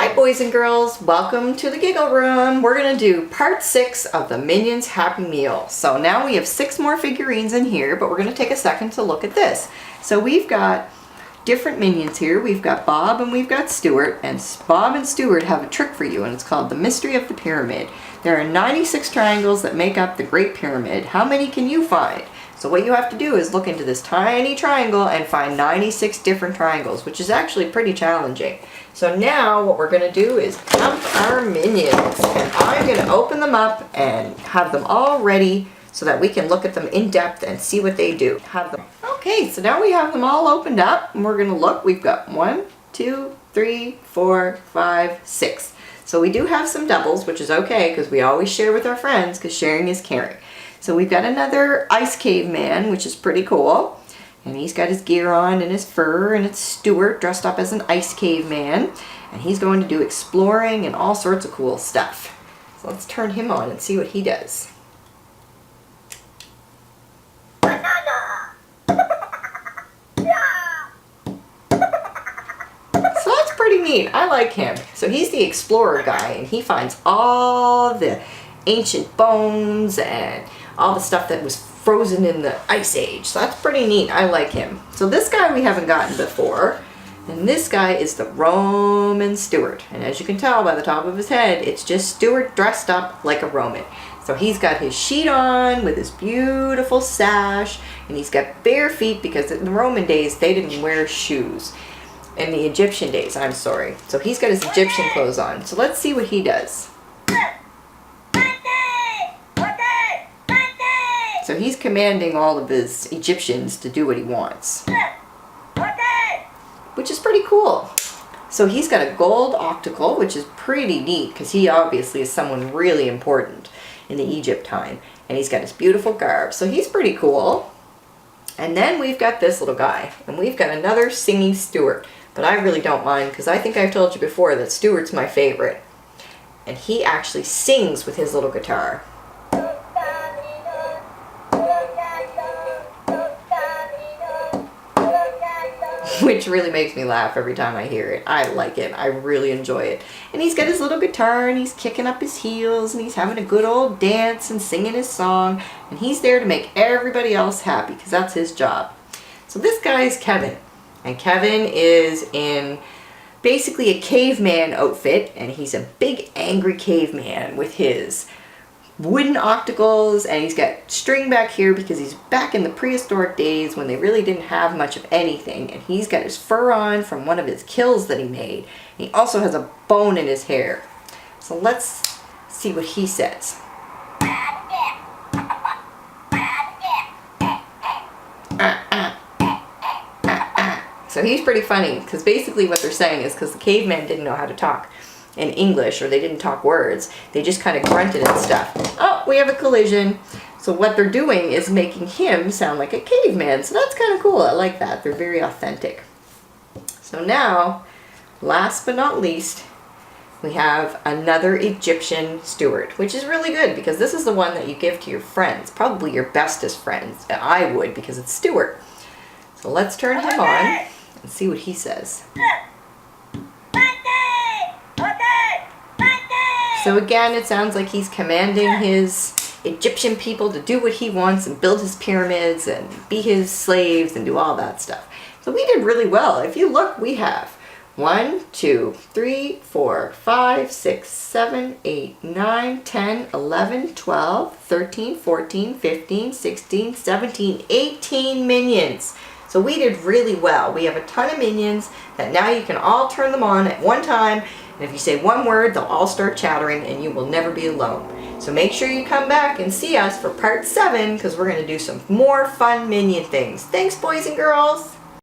Hi boys and girls, welcome to the Giggle Room. We're going to do part 6 of the Minions Happy Meal. So now we have 6 more figurines in here, but we're going to take a second to look at this. So we've got different Minions here. We've got Bob and we've got Stuart, and Bob and Stuart have a trick for you, and it's called the Mystery of the Pyramid. There are 96 triangles that make up the Great Pyramid. How many can you find? So what you have to do is look into this tiny triangle and find 96 different triangles, which is actually pretty challenging. So now what we're going to do is count our Minions, and I'm going to open them up and have them all ready so that we can look at them in depth and see what they do. Okay, so now we have them all opened up, and we're going to look. We've got 1, 2, 3, 4, 5, 6. So we do have some doubles, which is okay because we always share with our friends because sharing is caring. So we've got another Ice Caveman, which is pretty cool. And he's got his gear on and his fur, and it's Stuart dressed up as an Ice Caveman. And he's going to do exploring and all sorts of cool stuff. So let's turn him on and see what he does. So that's pretty neat. I like him. So he's the explorer guy, and he finds all the ancient bones and all the stuff that was frozen in the Ice Age. So that's pretty neat. I like him. So this guy we haven't gotten before. And this guy is the Roman Stuart. And as you can tell by the top of his head, it's just Stuart dressed up like a Roman. So he's got his sheet on with his beautiful sash. And he's got bare feet because in the Roman days, they didn't wear shoes. In the Egyptian days, I'm sorry. So he's got his Egyptian clothes on. So let's see what he does. So he's commanding all of his Egyptians to do what he wants. Which is pretty cool. So he's got a gold octacle, which is pretty neat because he obviously is someone really important in the Egypt time. And he's got his beautiful garb. So he's pretty cool. And then we've got this little guy. And we've got another singing Stuart. But I really don't mind because I think I've told you before that Stuart's my favorite. And he actually sings with his little guitar. Which really makes me laugh every time I hear it. I like it. I really enjoy it. And he's got his little guitar and he's kicking up his heels and he's having a good old dance and singing his song. And he's there to make everybody else happy because that's his job. So this guy is Kevin. And Kevin is in basically a caveman outfit. And he's a big angry caveman with his wooden octacles, and he's got string back here because he's back in the prehistoric days when they really didn't have much of anything, and he's got his fur on from one of his kills that he made. And he also has a bone in his hair. So let's see what he says. So he's pretty funny because basically what they're saying is because the caveman didn't know how to talk in English, or they didn't talk words, they just kind of grunted and stuff. Oh, we have a collision. So what they're doing is making him sound like a caveman. So that's kind of cool. I like that. They're very authentic. So now, last but not least, we have another Egyptian Stuart, which is really good because this is the one that you give to your friends, probably your bestest friends. I would because it's Stuart. So let's turn him on and see what he says. So again, it sounds like he's commanding his Egyptian people to do what he wants and build his pyramids and be his slaves and do all that stuff. So we did really well. If you look, we have 1, 2, 3, 4, 5, 6, 7, 8, 9, 10, 11, 12, 13, 14, 15, 16, 17, 18 Minions. So we did really well. We have a ton of Minions that now you can all turn them on at one time. And if you say one word, they'll all start chattering and you will never be alone. So make sure you come back and see us for part 7 because we're going to do some more fun Minion things. Thanks, boys and girls.